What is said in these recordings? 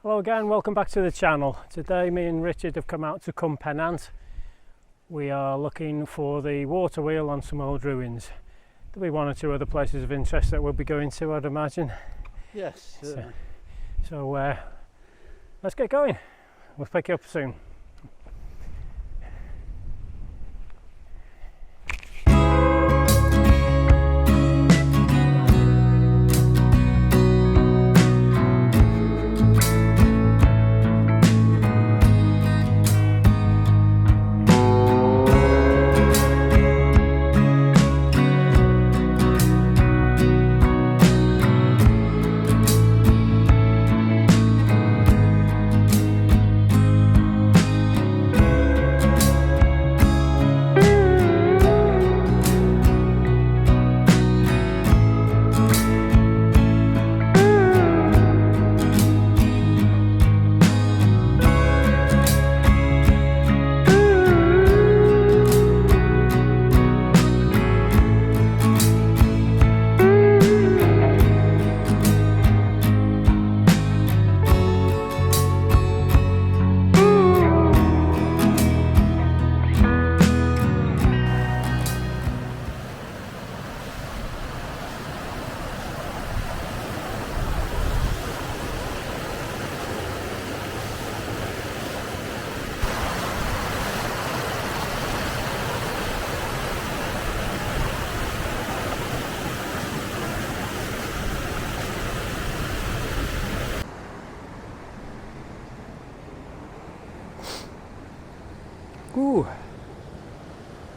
Hello again, welcome back to the channel. Today me and Richard have come out to Cwm Pennant. We are looking for the Waterwheel on some old ruins. There'll be one or two other places of interest that we'll be going to, I'd imagine. Yes. So let's get going. We'll pick you up soon. Ooh.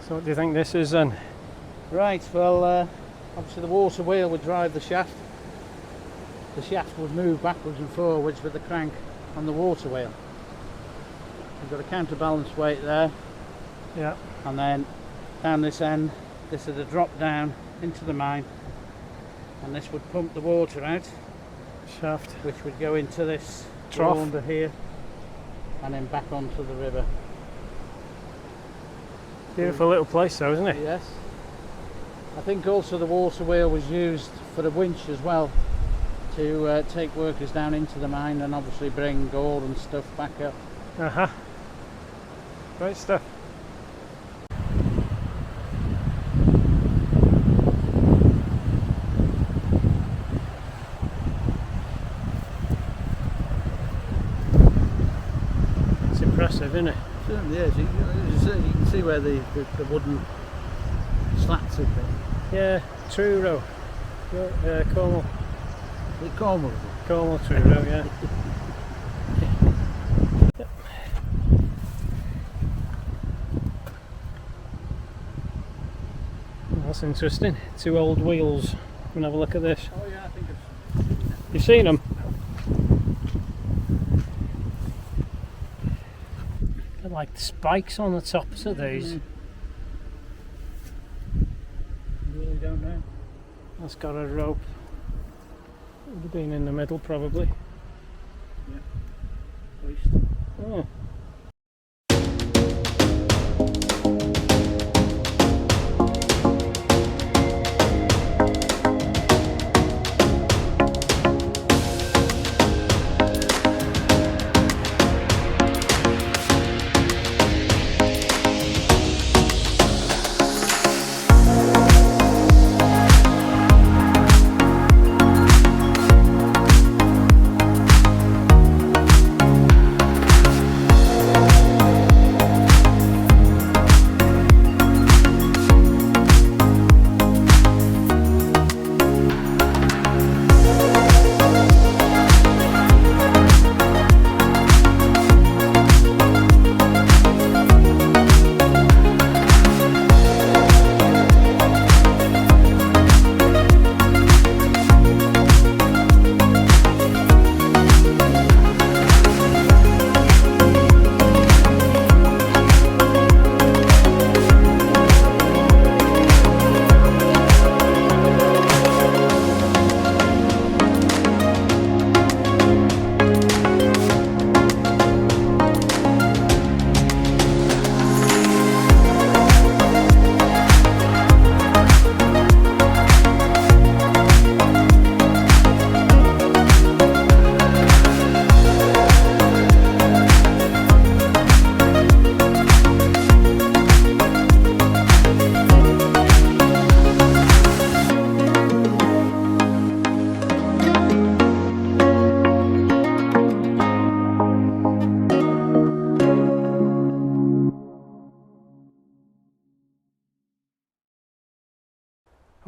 So what do you think this is then? Right, well, obviously the water wheel would drive the shaft. The shaft would move backwards and forwards with the crank on the water wheel. You've got a counterbalance weight there. Yeah. And then down this end, this would have dropped down into the mine, and this would pump the water out. Shaft. Which would go into this Trough under here, and then back onto the river. Beautiful little place though, isn't it? Yes. I think also the water wheel was used for a winch as well, to take workers down into the mine and obviously bring ore and stuff back up. Great stuff. It's impressive, isn't it? Certainly is. You can see where the wooden slats have been. Yeah, Truro. Cornwall. Cornwall. Cornwall, Truro, yeah. Yep. That's interesting. Two old wheels. Come and have a look at this. Oh yeah, I think You've seen them? They're like spikes on the tops of these. Really don't know. That's got a rope. Would have been in the middle probably. Yeah. Hoist. Oh.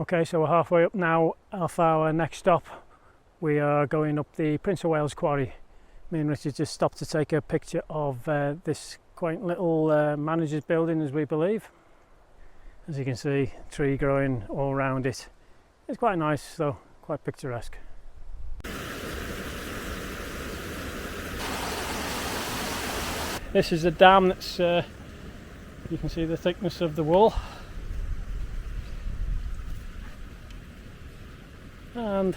Okay, so we're halfway up now off our next stop. We are going up the Prince of Wales Quarry. Me and Richard just stopped to take a picture of this quaint little manager's building, as we believe. As you can see, tree growing all around it. It's quite nice though, quite picturesque. This is the dam that's, you can see the thickness of the wall. And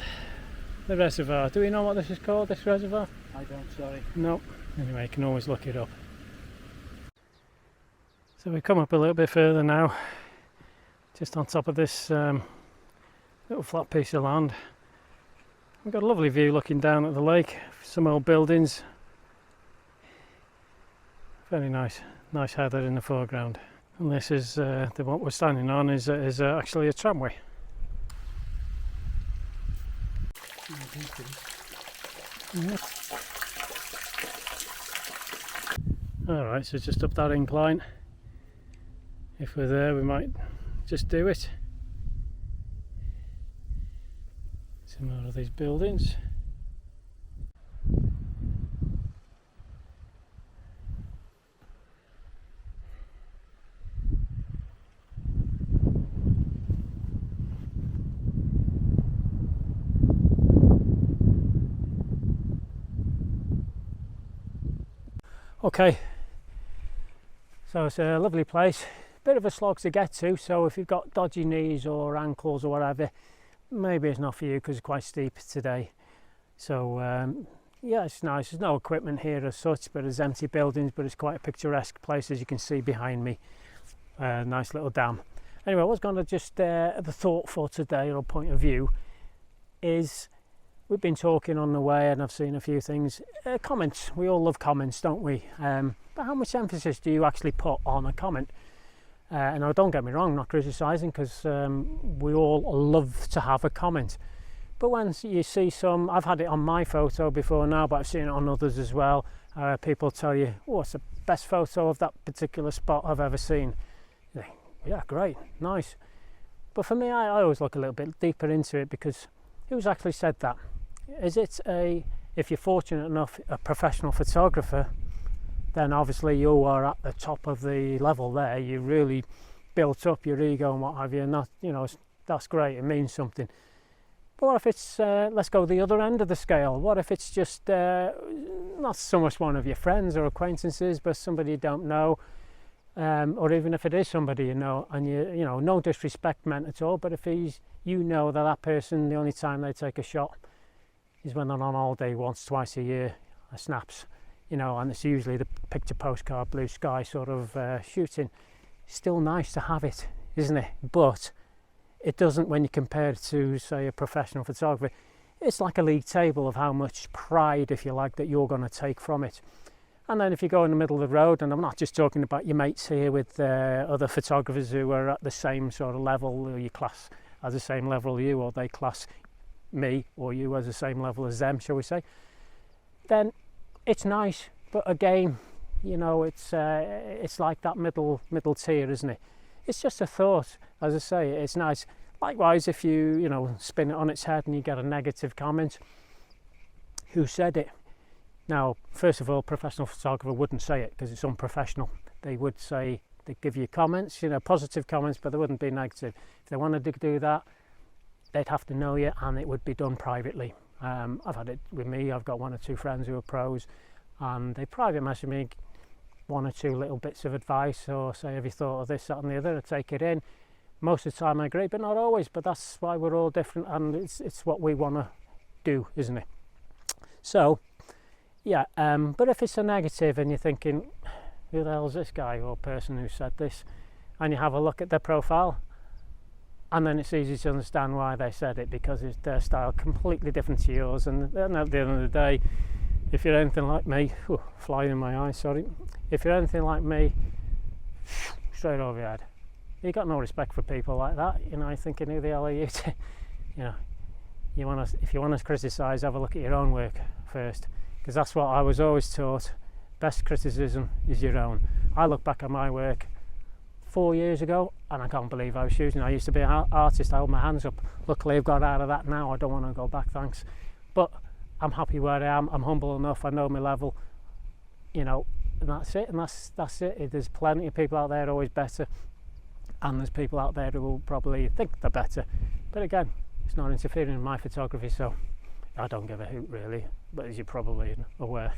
the reservoir. Do we know what this is called, this reservoir? I don't, sorry. No. Anyway, you can always look it up. So we come up a little bit further now, just on top of this little flat piece of land. We've got a lovely view looking down at the lake, some old buildings. Very nice heather in the foreground. And this is what we're standing on is actually a tramway. Yeah. Alright, so just up that incline. If we're there, we might just do it. Some more of these buildings. Okay, so it's a lovely place, bit of a slog to get to, so if you've got dodgy knees or ankles or whatever, maybe it's not for you because it's quite steep today. So yeah, it's nice. There's no equipment here as such, but there's empty buildings, but it's quite a picturesque place, as you can see behind me. Nice little dam. Anyway, I was going to just, the thought for today, or point of view, is we've been talking on the way and I've seen a few things. Comments, we all love comments, don't we? But how much emphasis do you actually put on a comment? And now, don't get me wrong, I'm not criticising, because we all love to have a comment. But when you see some, I've had it on my photo before now, but I've seen it on others as well. People tell you, oh, it's the best photo of that particular spot I've ever seen. You think, yeah, great, nice. But for me, I always look a little bit deeper into it, because who's actually said that? Is it if you're fortunate enough, a professional photographer, then obviously you are at the top of the level there. You really built up your ego and what have you, and that, you know, that's great, it means something. But what if it's, let's go the other end of the scale. What if it's just not so much one of your friends or acquaintances, but somebody you don't know, or even if it is somebody you know, and you know, no disrespect meant at all, but if you know that person, the only time they take a shot is when they're on holiday once, twice a year, snaps, you know, and it's usually the picture postcard, blue sky sort of shooting. Still nice to have it, isn't it? But it doesn't, when you compare it to, say, a professional photographer, it's like a league table of how much pride, if you like, that you're going to take from it. And then if you go in the middle of the road, and I'm not just talking about your mates here with other photographers who are at the same sort of level, or you class as the same level as you, or they class me or you as the same level as them, shall we say, then it's nice. But again, you know, it's like that middle tier, isn't it? It's just a thought. As I say, it's nice. Likewise, if you know, spin it on its head and you get a negative comment, who said it? Now, first of all, professional photographer wouldn't say it because it's unprofessional. They would say, they'd give you comments, you know, positive comments, but they wouldn't be negative. If they wanted to do that, they'd have to know you, and it would be done privately. I've had it with me. I've got one or two friends who are pros, and they private message me one or two little bits of advice, or say, have you thought of this, that and the other? I take it in. Most of the time I agree, but not always. But that's why we're all different, and it's what we want to do, isn't it? So yeah, but if it's a negative and you're thinking, who the hell's this guy or person who said this, and you have a look at their profile, and then it's easy to understand why they said it, because it's their style completely different to yours. And then at the end of the day, if you're anything like me, fly in my eyes, sorry, if you're anything like me, straight over your head. You got no respect for people like that, you know. You're thinking, who the hell are you to, you know, if you want to criticise, have a look at your own work first, because that's what I was always taught. Best criticism is your own. I look back at my work, 4 years ago, and I can't believe I was shooting. I used to be an artist, I hold my hands up. Luckily I've got out of that now. I don't want to go back, thanks. But I'm happy where I am. I'm humble enough, I know my level, you know, and that's it. And that's it. There's plenty of people out there always better, and there's people out there who will probably think they're better. But again, it's not interfering in my photography, so I don't give a hoot really, but as you're probably aware.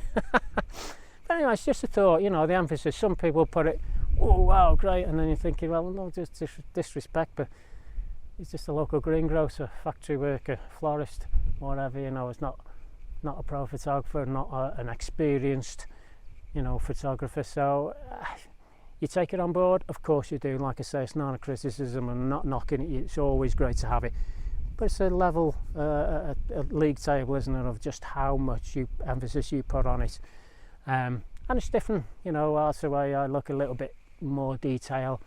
But anyway, it's just a thought, you know, the emphasis. Some people put it, oh wow, great, and then you're thinking, well, no, just disrespect, but he's just a local greengrocer, factory worker, florist, whatever, you know. It's not a pro photographer, not an experienced, you know, photographer. So you take it on board, of course you do. Like I say, it's not a criticism, and not knocking it. It's always great to have it, but it's a level, a league table, isn't it, of just how much emphasis you put on it. And it's different, you know. That's the way I look, a little bit more detail.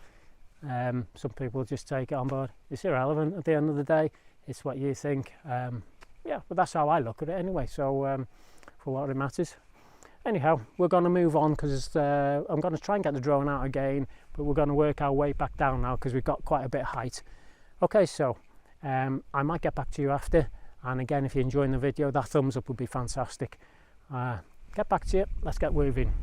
Some people just take it on board. It's irrelevant at the end of the day. It's what you think. Yeah, but that's how I look at it anyway. So for what it matters. Anyhow, we're going to move on, because I'm going to try and get the drone out again, but we're going to work our way back down now because we've got quite a bit of height. Okay, so I might get back to you after, and again, if you're enjoying the video, that thumbs up would be fantastic. Get back to you, let's get moving.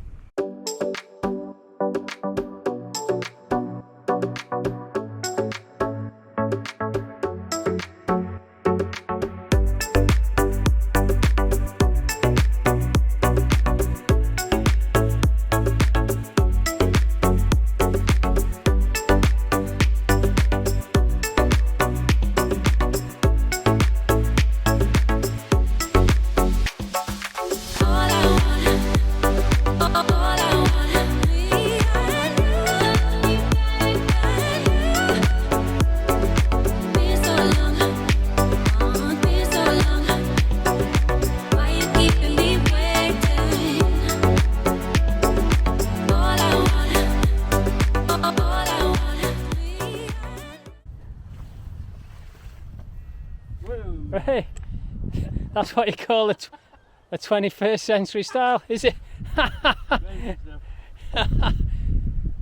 Hey, that's what you call a 21st century style, is it?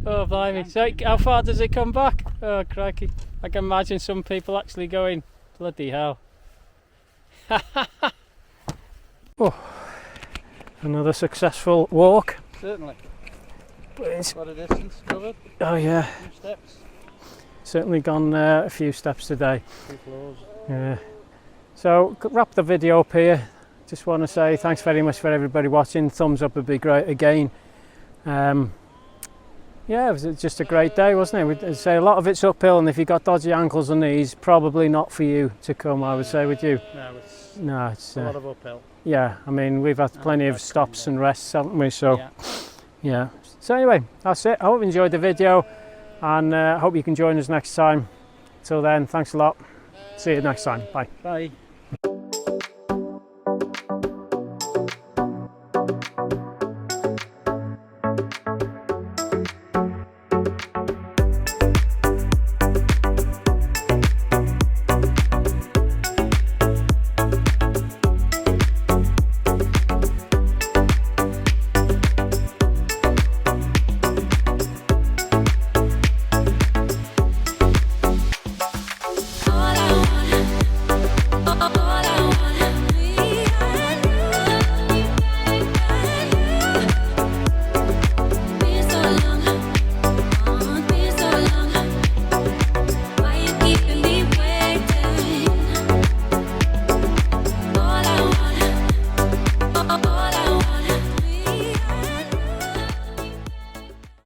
Oh blimey, so how far does it come back? Oh crikey, I can imagine some people actually going, bloody hell. Oh, another successful walk. Certainly. It's Quite a distance covered. Oh yeah, A few steps. certainly gone a few steps today. 2 floors. Yeah. So wrap the video up here. Just want to say thanks very much for everybody watching. Thumbs up would be great again. Yeah, it was just a great day, wasn't it? We'd say a lot of it's uphill, and if you've got dodgy ankles and knees, probably not for you to come, I would say, with you. No, It's a lot of uphill. yeah, I mean, we've had plenty of stops and rests, haven't we? So yeah. So anyway, that's it. I hope you enjoyed the video, and I hope you can join us next time. Till then, thanks a lot. See you next time. Bye. Bye.